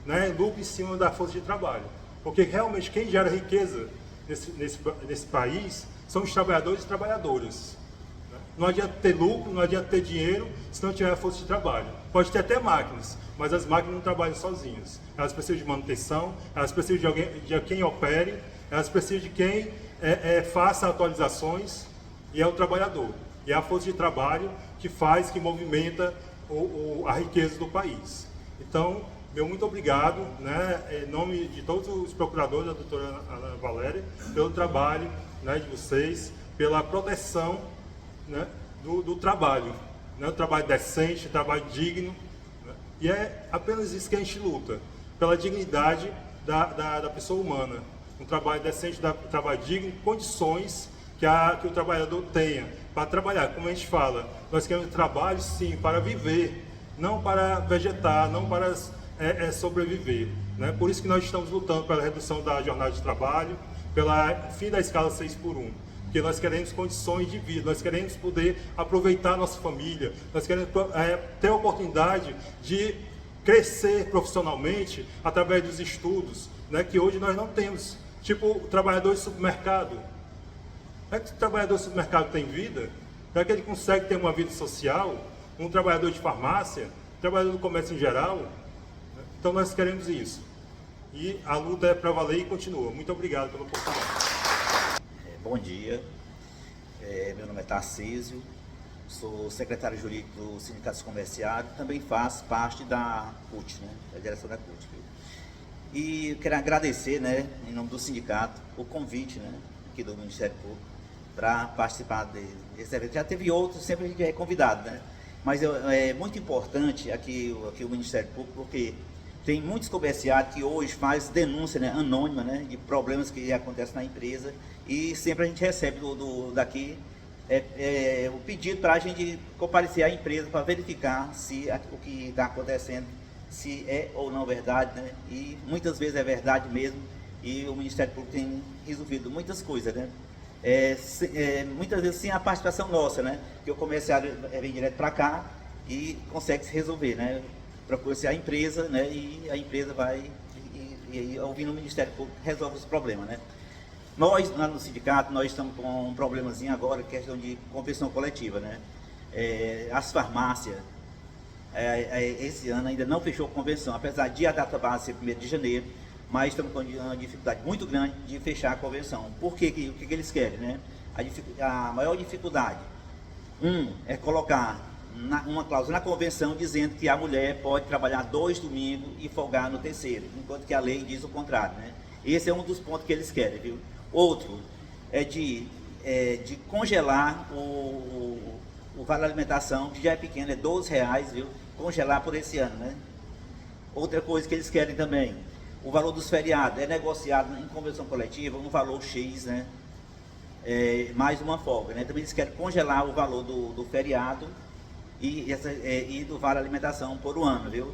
né? Lucro em cima da força de trabalho. Porque realmente quem gera riqueza nesse país são os trabalhadores e trabalhadoras, né? Não adianta ter lucro, não adianta ter dinheiro se não tiver força de trabalho. Pode ter até máquinas, mas as máquinas não trabalham sozinhas. Elas precisam de manutenção, elas precisam de alguém, de quem opere, elas precisam de quem faça atualizações, e é o trabalhador. E é a força de trabalho que faz, que movimenta a riqueza do país. Então, meu muito obrigado, né, em nome de todos os procuradores da doutora Ana Valéria, pelo trabalho, né, de vocês, pela proteção, né, do trabalho, né, um trabalho decente, trabalho digno, né, e é apenas isso que a gente luta, pela dignidade da pessoa humana, um trabalho decente, um trabalho digno, condições que o trabalhador tenha para trabalhar. Como a gente fala, nós queremos trabalho sim para viver, não para vegetar, não para sobreviver, né? Por isso que nós estamos lutando pela redução da jornada de trabalho, pelo fim da escala 6x1, porque nós queremos condições de vida, nós queremos poder aproveitar a nossa família, nós queremos ter a oportunidade de crescer profissionalmente através dos estudos, né, que hoje nós não temos. Tipo, o trabalhador de supermercado. É que o trabalhador de supermercado tem vida? É que ele consegue ter uma vida social? Um trabalhador de farmácia? Um trabalhador do comércio em geral? Então nós queremos isso. E a luta é para valer e continua. Muito obrigado pela oportunidade. Bom dia, meu nome é Tarcísio, sou secretário jurídico do Sindicato Comerciário, também faço parte da CUT, né, da direção da CUT. Viu? E eu quero agradecer, né, em nome do sindicato, o convite, né, aqui do Ministério Público para participar desse evento. Já teve outros, sempre a gente é convidado, né, mas é muito importante aqui o Ministério Público, porque tem muitos comerciários que hoje fazem denúncia, né, anônima, né, de problemas que acontecem na empresa, e sempre a gente recebe daqui o pedido para a gente comparecer à empresa para verificar se o que está acontecendo, se é ou não verdade, né, e muitas vezes é verdade mesmo, e o Ministério Público tem resolvido muitas coisas, né, muitas vezes sem a participação nossa, né, que o comerciário vem direto para cá e consegue se resolver, né, procura-se a empresa, né, e a empresa vai, e ouvindo o Ministério Público, resolve os problemas, né. Nós, lá no sindicato, nós estamos com um problemazinho agora, questão de convenção coletiva, né. As farmácias, esse ano ainda não fechou convenção, apesar de a data base ser 1º de janeiro, mas estamos com uma dificuldade muito grande de fechar a convenção. Por quê? O que eles querem, né? A maior dificuldade, é colocar uma cláusula na convenção dizendo que a mulher pode trabalhar 2 domingos e folgar no 3º, enquanto que a lei diz o contrário, né? Esse é um dos pontos que eles querem, viu? Outro é de congelar o vale alimentação, que já é pequeno, é R$12, viu? Congelar por esse ano, né? Outra coisa que eles querem também, o valor dos feriados é negociado em convenção coletiva, um valor X, né? Mais uma folga, né? Também eles querem congelar o valor do feriado e do vale alimentação por um ano, viu?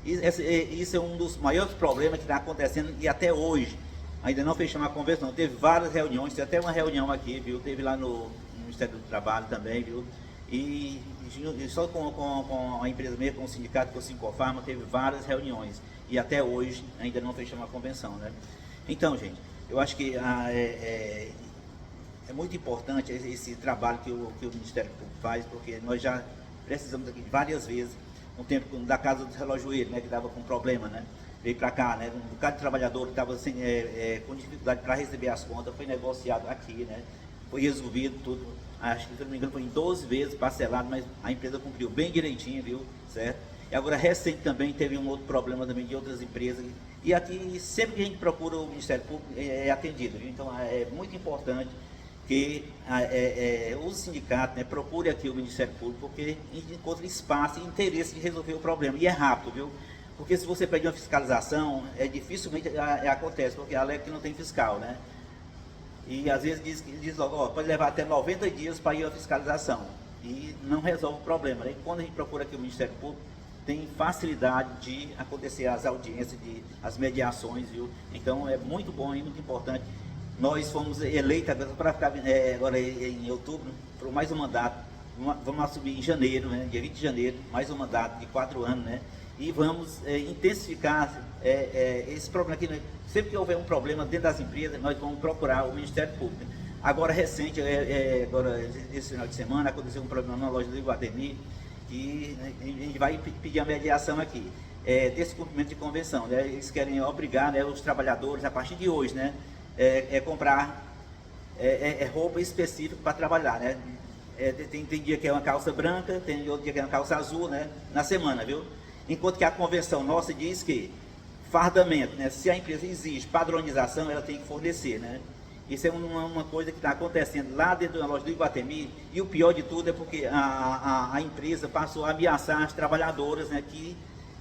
Isso é um dos maiores problemas que está acontecendo, e até hoje ainda não fechamos a convenção. Teve várias reuniões, tem até uma reunião aqui, viu? Teve lá no Ministério do Trabalho também, viu? E só com a empresa mesmo, com o sindicato, com o Sincofarma, teve várias reuniões, e até hoje ainda não fechamos a convenção, né? Então, gente, eu acho que é muito importante esse trabalho que o Ministério Público faz, porque nós já precisamos aqui várias vezes, um tempo da Casa do Relojoeiro, né, que estava com problema, né, veio para cá, né, um bocado de trabalhador que estava com dificuldade para receber as contas, foi negociado aqui, né, foi resolvido tudo, acho que, se não me engano, foi em 12 vezes parcelado, mas a empresa cumpriu bem direitinho, viu, certo? E agora, recente também, teve um outro problema também de outras empresas, e aqui, sempre que a gente procura o Ministério Público, é atendido, viu? Então, é muito importante que o sindicato, né, procure aqui o Ministério Público, porque a gente encontra espaço e interesse de resolver o problema, e é rápido, viu? Porque se você pedir uma fiscalização, dificilmente acontece, porque alega que não tem fiscal, né? E às vezes diz logo, ó, pode levar até 90 dias para ir à fiscalização, e não resolve o problema, né? E quando a gente procura aqui o Ministério Público, tem facilidade de acontecer as audiências, as mediações, viu? Então é muito bom e muito importante. Nós fomos eleitos para ficar agora em outubro, por mais um mandato. Vamos assumir em janeiro, né, dia 20 de janeiro, mais um mandato de 4 anos, né? E vamos intensificar esse problema aqui. Né? Sempre que houver um problema dentro das empresas, nós vamos procurar o Ministério Público. Agora, recente, agora, esse final de semana, aconteceu um problema na loja do Iguatemi, que a gente vai pedir a mediação aqui, desse cumprimento de convenção, né? Eles querem obrigar, né, os trabalhadores, a partir de hoje, né, comprar roupa específica para trabalhar, né? Tem dia que é uma calça branca, tem outro dia que é uma calça azul, né, na semana, viu? Enquanto que a convenção nossa diz que fardamento, né, se a empresa exige padronização, ela tem que fornecer, né? Isso é uma coisa que está acontecendo lá dentro da loja do Iguatemi, e o pior de tudo é porque a empresa passou a ameaçar as trabalhadoras, né, que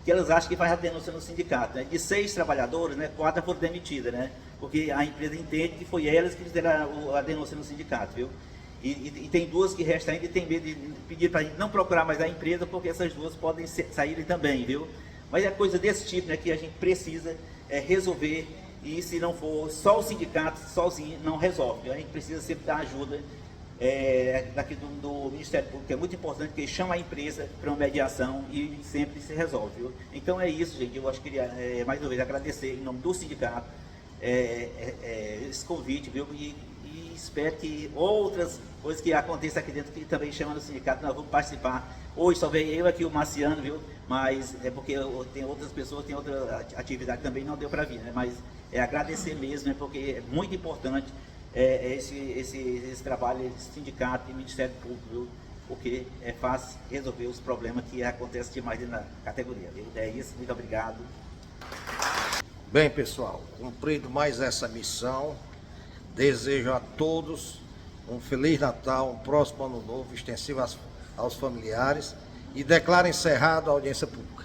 elas acham que faz a denúncia no sindicato, né? De 6 trabalhadoras, né, 4 foram demitidas, né? Porque a empresa entende que foi elas que fizeram a denúncia no sindicato, viu? E tem 2 que restam ainda e tem medo de pedir para a gente não procurar mais a empresa, porque essas 2 podem saírem também, viu? Mas é coisa desse tipo, né, que a gente precisa resolver, e se não for só o sindicato sozinho não resolve. A gente precisa sempre dar ajuda daqui do Ministério Público, que é muito importante, que ele chama a empresa para uma mediação e sempre se resolve, viu? Então é isso, gente. Eu acho que queria mais uma vez agradecer em nome do sindicato esse convite, viu? E espero que outras coisas que aconteçam aqui dentro, que também chamam no sindicato, nós vamos participar. Hoje só veio eu aqui, o Marciano, viu? Mas é porque tem outras pessoas, tem outra atividade também, não deu para vir, né? Mas agradecer mesmo, né? Porque é muito importante esse trabalho, esse sindicato e Ministério Público, viu? Porque faz resolver os problemas que acontecem demais na categoria, viu? É isso, muito obrigado. Bem, pessoal, cumprido mais essa missão, desejo a todos um Feliz Natal, um próximo Ano Novo, extensivo aos familiares, e declaro encerrado a audiência pública.